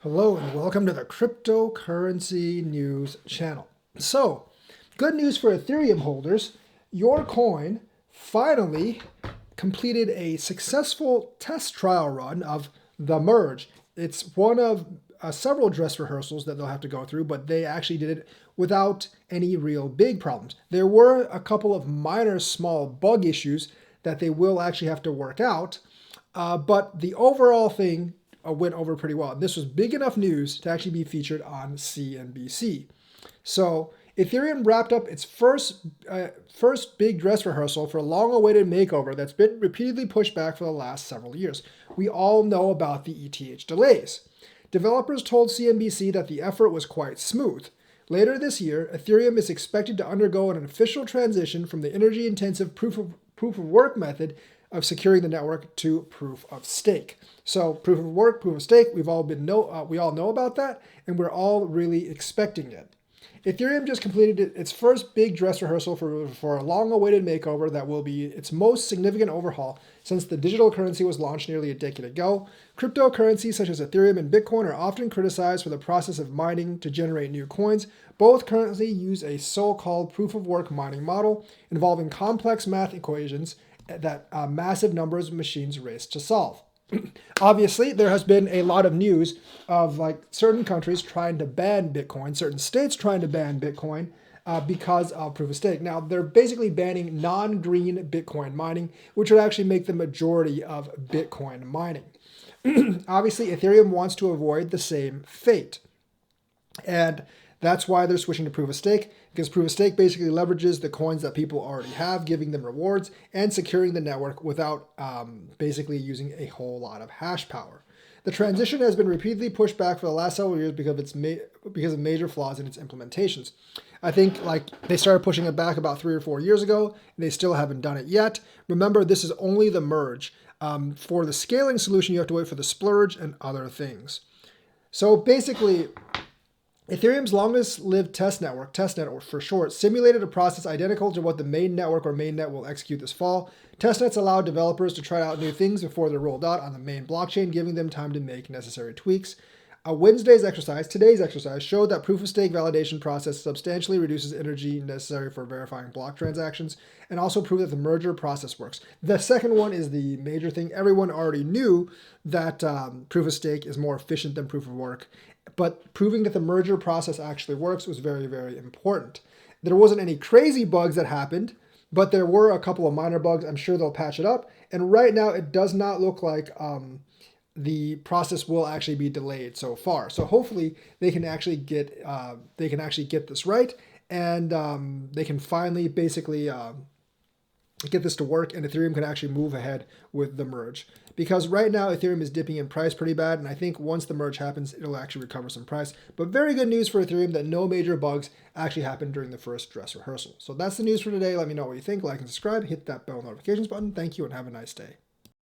Hello and welcome to the Cryptocurrency News channel. So, good news for Ethereum holders. Your coin finally completed a successful test trial run of the merge. It's one of several dress rehearsals that they'll have to go through, but they actually did it without any real big problems. There were a couple of minor small bug issues that they will actually have to work out, but the overall thing went over pretty well. This was big enough news to actually be featured on CNBC. So Ethereum wrapped up its first big dress rehearsal for a long-awaited makeover that's been repeatedly pushed back for the last several years. We all know about the ETH delays. Developers told CNBC that the effort was quite smooth. Later this year, Ethereum is expected to undergo an official transition from the energy-intensive proof of work method of securing the network to proof of stake. So proof of work, proof of stake, we all know about that, and we're all really expecting it. Ethereum just completed its first big dress rehearsal for a long-awaited makeover that will be its most significant overhaul since the digital currency was launched nearly a decade ago. Cryptocurrencies such as Ethereum and Bitcoin are often criticized for the process of mining to generate new coins. Both currently use a so-called proof-of-work mining model involving complex math equations that massive numbers of machines race to solve. Obviously, there has been a lot of news of certain countries trying to ban Bitcoin, certain states trying to ban Bitcoin because of proof of stake. Now, they're basically banning non-green Bitcoin mining, which would actually make the majority of Bitcoin mining. Obviously, Ethereum wants to avoid the same fate. And that's why they're switching to proof of stake, because proof of stake basically leverages the coins that people already have, giving them rewards and securing the network without basically using a whole lot of hash power. The transition has been repeatedly pushed back for the last several years because of major flaws in its implementations. I think they started pushing it back about 3 or 4 years ago, and they still haven't done it yet. Remember, this is only the merge. For the scaling solution, you have to wait for the splurge and other things. So basically, Ethereum's longest-lived testnet for short, simulated a process identical to what the main network or mainnet will execute this fall. Testnets allow developers to try out new things before they're rolled out on the main blockchain, giving them time to make necessary tweaks. Today's exercise, showed that proof-of-stake validation process substantially reduces energy necessary for verifying block transactions, and also proved that the merger process works. The second one is the major thing. Everyone already knew that proof-of-stake is more efficient than proof-of-work, but proving that the merger process actually works was very, very important. There wasn't any crazy bugs that happened, but there were a couple of minor bugs. I'm sure they'll patch it up. And right now, it does not look like the process will actually be delayed so far. So hopefully, they can actually get this right, and they can finally basically get this to work, and Ethereum can actually move ahead with the merge. Because right now, Ethereum is dipping in price pretty bad, and I think once the merge happens, it'll actually recover some price. But very good news for Ethereum that no major bugs actually happened during the first dress rehearsal. So that's the news for today. Let me know what you think. Like and subscribe. Hit that bell notifications button. Thank you, and have a nice day.